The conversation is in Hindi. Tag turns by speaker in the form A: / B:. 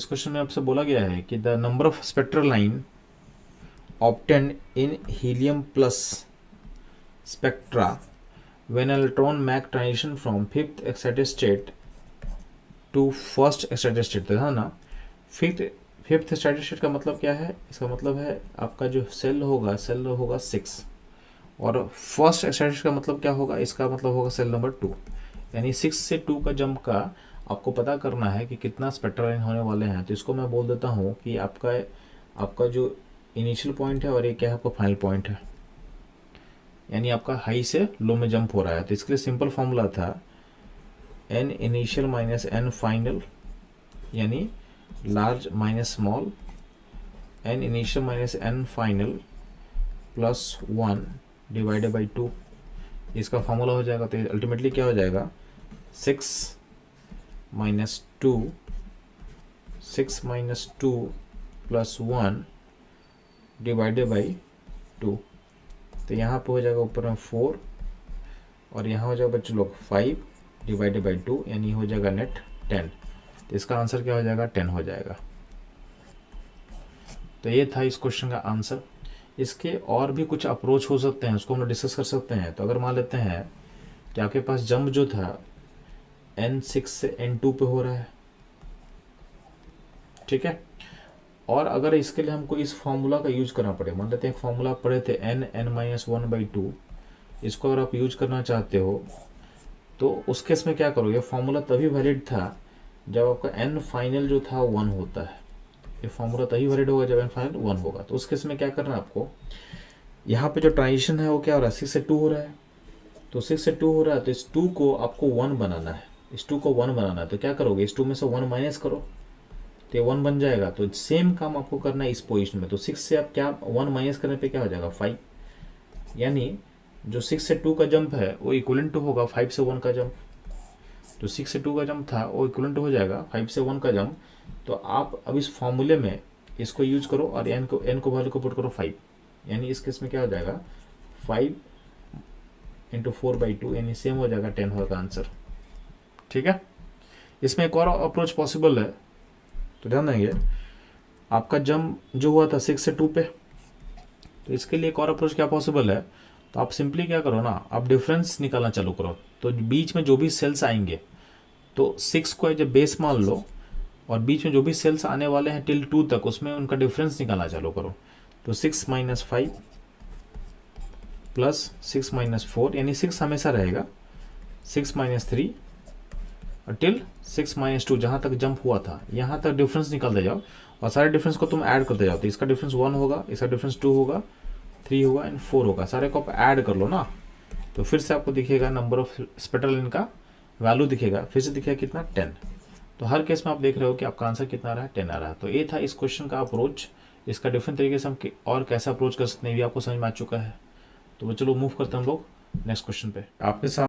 A: इस क्वेश्चन में आपसे बोला गया है कि the number of spectral line obtained in helium plus spectra when electron make transition from fifth excited state to first excited state था ना। फिफ्थ एक्साइटेड स्टेट का मतलब क्या है? इसका मतलब है आपका जो सेल होगा 6, और फर्स्ट एक्साइटेड का मतलब क्या होगा? इसका मतलब होगा सेल नंबर 2। यानी 6 से 2 का जंप का आपको पता करना है कि कितना स्पेक्ट्रल लाइन होने वाले हैं। तो इसको मैं बोल देता हूँ कि आपका जो इनिशियल पॉइंट है और ये क्या है, आपका फाइनल पॉइंट है। यानी आपका हाई से लो में जंप हो रहा है। तो इसके लिए सिंपल फॉर्मूला था n initial minus n final, यानी large minus small, n initial minus n final plus 1 divided by 2। इसका फॉर्मूला हो जाएगा। तो अल्टीमेटली क्या हो जाएगा? 6 माइनस 2 प्लस 1 डिवाइडेड बाई 2। तो यहाँ पे हो जाएगा ऊपर में 4, और यहाँ हो जाएगा बच्चों लोग 5 डिवाइडेड बाई 2, यानी हो जाएगा नेट 10। तो इसका आंसर क्या हो जाएगा? 10 हो जाएगा। तो ये था इस क्वेश्चन का आंसर। इसके और भी कुछ अप्रोच हो सकते हैं, उसको हम लोग डिस्कस कर सकते हैं। तो अगर मान लेते हैं कि आपके पास जंप जो था n6 से n2 पे हो रहा है, ठीक है, और अगर इसके लिए हमको इस फॉर्मूला का यूज करना पड़े, मान लेते हैं एक फॉर्मूला पढ़े थे n(n-1/2), इसको अगर आप यूज करना चाहते हो तो उस केस में क्या करोगे? फॉर्मूला तभी वैलिड था जब आपका n फाइनल जो था 1 होता है। ये फॉर्मूला तभी वैलिड होगा जब n फाइनल 1 होगा। तो उस केस में क्या करना है आपको? यहाँ पे जो ट्रांजिशन है वो क्या हो रहा है? 6 से 2 हो रहा है। तो 6 से 2 हो रहा है, तो इस 2 को आपको 1 बनाना है। इस 2 को 1 बनाना है, तो क्या करोगे? इस 2 में से 1 माइनस करो, तो ये 1 बन जाएगा। तो सेम काम आपको करना है इस पोजीशन में। तो 6 से आप क्या 1 माइनस करने पे क्या हो जाएगा? 5। यानी जो 6 से 2 का जंप है वो इक्वलेंट होगा 5 से 1 का जंप। जो 6 से 2 का जंप था वो इक्वलेंट हो जाएगा 5 से 1 का जंप। तो आप अब इस फॉर्मूले में इसको यूज करो और n को वैल्यू को पुट करो 5। यानी इस केस में क्या हो जाएगा? 5 इंटू 4/2, यानी सेम हो जाएगा 10 होगा आंसर। ठीक है। इसमें एक और अप्रोच पॉसिबल है, तो ध्यान देंगे। आपका जंप जो हुआ था 6 से 2 पे, तो इसके लिए एक और अप्रोच क्या पॉसिबल है? तो आप सिंपली क्या करो ना, आप डिफरेंस निकालना चालू करो। तो बीच में जो भी सेल्स आएंगे, तो 6 को जब बेस मान लो, और बीच में जो भी सेल्स आने वाले हैं टिल 2 तक, उसमें उनका डिफरेंस निकालना चालू करो। तो 6 माइनस 5 प्लस 6 माइनस 4, यानी 6 हमेशा रहेगा, 6 माइनस 3 टिल 6 माइनस 2, जहाँ तक जंप हुआ था यहाँ तक डिफरेंस निकालते जाओ, और सारे डिफरेंस को तुम ऐड करते जाओ। तो इसका डिफरेंस 1 होगा, इसका डिफरेंस 2 होगा, 3 होगा एंड 4 होगा। सारे को आप ऐड कर लो ना, तो फिर से आपको दिखेगा नंबर ऑफ स्पेक्ट्रल लाइन का वैल्यू दिखेगा, फिर से दिखेगा कितना? 10। तो हर केस में आप देख रहे हो कि आपका आंसर कितना आ रहा है? 10 आ रहा है। तो ये था इस क्वेश्चन का अप्रोच। इसका डिफरेंट तरीके से हम और कैसे अप्रोच कर सकते हैं ये भी आपको समझ में आ चुका है। तो चलो मूव करते हैं हम लोग नेक्स्ट क्वेश्चन पे। आपके साथ